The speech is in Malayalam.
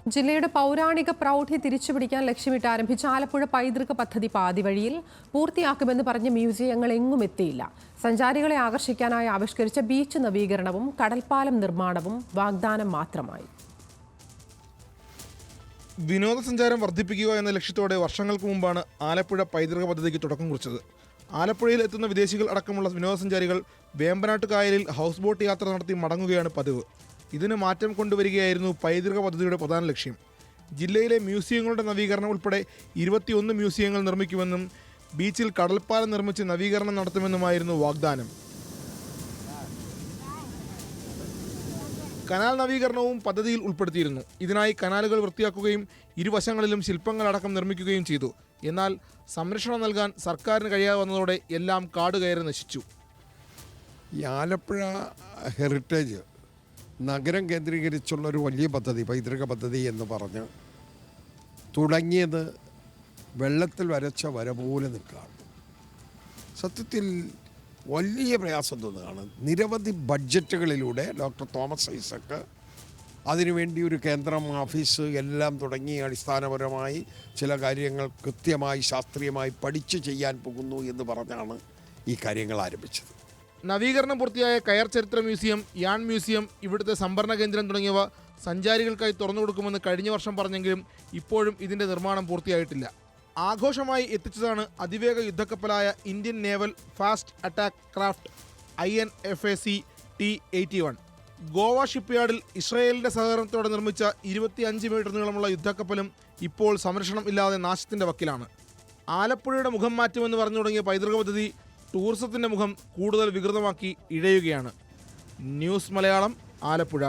ജില്ലയുടെ പൗരാണിക പ്രൗഢി തിരിച്ചുപിടിക്കാൻ ലക്ഷ്യമിട്ട് ആരംഭിച്ച ആലപ്പുഴ പൈതൃക പദ്ധതി പാതി വഴിയിൽ പൂർത്തിയാക്കുമെന്ന് പറഞ്ഞ മ്യൂസിയങ്ങൾ എങ്ങും എത്തിയില്ല. സഞ്ചാരികളെ ആകർഷിക്കാനായി ആവിഷ്കരിച്ച ബീച്ച് നവീകരണവും കടൽപ്പാലം നിർമ്മാണവും വാഗ്ദാനം മാത്രമായി. വിനോദസഞ്ചാരം വർദ്ധിപ്പിക്കുക എന്ന ലക്ഷ്യത്തോടെ വർഷങ്ങൾക്ക് മുമ്പാണ് ആലപ്പുഴ പൈതൃക പദ്ധതിക്ക് തുടക്കം കുറിച്ചത്. ആലപ്പുഴയിൽ എത്തുന്ന വിദേശികൾ അടക്കമുള്ള വിനോദസഞ്ചാരികൾ വേമ്പനാട്ട് കായലിൽ ഹൗസ് ബോട്ട് യാത്ര നടത്തി മടങ്ങുകയാണ് പതിവ്. ഇതിന് മാറ്റം കൊണ്ടുവരികയായിരുന്നു പൈതൃക പദ്ധതിയുടെ പ്രധാന ലക്ഷ്യം. ജില്ലയിലെ മ്യൂസിയങ്ങളുടെ നവീകരണം ഉൾപ്പെടെ 21 മ്യൂസിയങ്ങൾ നിർമ്മിക്കുമെന്നും ബീച്ചിൽ കടൽപ്പാലം നിർമ്മിച്ച് നവീകരണം നടത്തുമെന്നുമായിരുന്നു വാഗ്ദാനം. കനാൽ നവീകരണവും പദ്ധതിയിൽ ഉൾപ്പെടുത്തിയിരുന്നു. ഇതിനായി കനാലുകൾ വൃത്തിയാക്കുകയും ഇരുവശങ്ങളിലും ശില്പങ്ങളടക്കം നിർമ്മിക്കുകയും ചെയ്തു. എന്നാൽ സംരക്ഷണം നൽകാൻ സർക്കാരിന് കഴിയാതെ വന്നതോടെ എല്ലാം കാട് കയറി നശിച്ചു. ഈ ആലപ്പുഴ ഹെറിറ്റേജ് നഗരം കേന്ദ്രീകരിച്ചുള്ള ഒരു വലിയ പദ്ധതി, പൈതൃക പദ്ധതി എന്ന് പറഞ്ഞ് തുടങ്ങിയത് വെള്ളത്തിൽ വരച്ച വര പോലെ നിൽക്കുകയാണ്. സത്യത്തിൽ വലിയ പ്രയാസം തോന്നുകയാണ്. നിരവധി ബഡ്ജറ്റുകളിലൂടെ ഡോക്ടർ തോമസ് ഐസക്ക് അതിനുവേണ്ടി ഒരു കേന്ദ്രം, ഓഫീസ് എല്ലാം തുടങ്ങി അടിസ്ഥാനപരമായി ചില കാര്യങ്ങൾ കൃത്യമായി ശാസ്ത്രീയമായി പഠിച്ച് ചെയ്യാൻ പോകുന്നു എന്ന് പറഞ്ഞാണ് ഈ കാര്യങ്ങൾ ആരംഭിച്ചത്. നവീകരണം പൂർത്തിയായ കയർ ചരിത്ര മ്യൂസിയം, യാൺ മ്യൂസിയം, ഇവിടുത്തെ സംഭരണ കേന്ദ്രം തുടങ്ങിയവ സഞ്ചാരികൾക്കായി തുറന്നു കൊടുക്കുമെന്ന് കഴിഞ്ഞ വർഷം പറഞ്ഞെങ്കിലും ഇപ്പോഴും ഇതിൻ്റെ നിർമ്മാണം പൂർത്തിയായിട്ടില്ല. ആഘോഷമായി എത്തിച്ചതാണ് അതിവേഗ യുദ്ധക്കപ്പലായ Indian naval fast attack craft INFAC T-81. Goa ഷിപ്പ്യാർഡിൽ ഇസ്രയേലിൻ്റെ സഹകരണത്തോടെ നിർമ്മിച്ച 25 മീറ്റർ നീളമുള്ള യുദ്ധക്കപ്പലും ഇപ്പോൾ സംരക്ഷണം ഇല്ലാതെ നാശത്തിൻ്റെ വക്കിലാണ്. ആലപ്പുഴയുടെ മുഖം മാറ്റുമെന്ന് പറഞ്ഞു തുടങ്ങിയ പൈതൃക പദ്ധതി ടൂറിസത്തിൻ്റെ മുഖം കൂടുതൽ വികൃതമാക്കി ഇഴയുകയാണ്. ന്യൂസ് മലയാളം, ആലപ്പുഴ.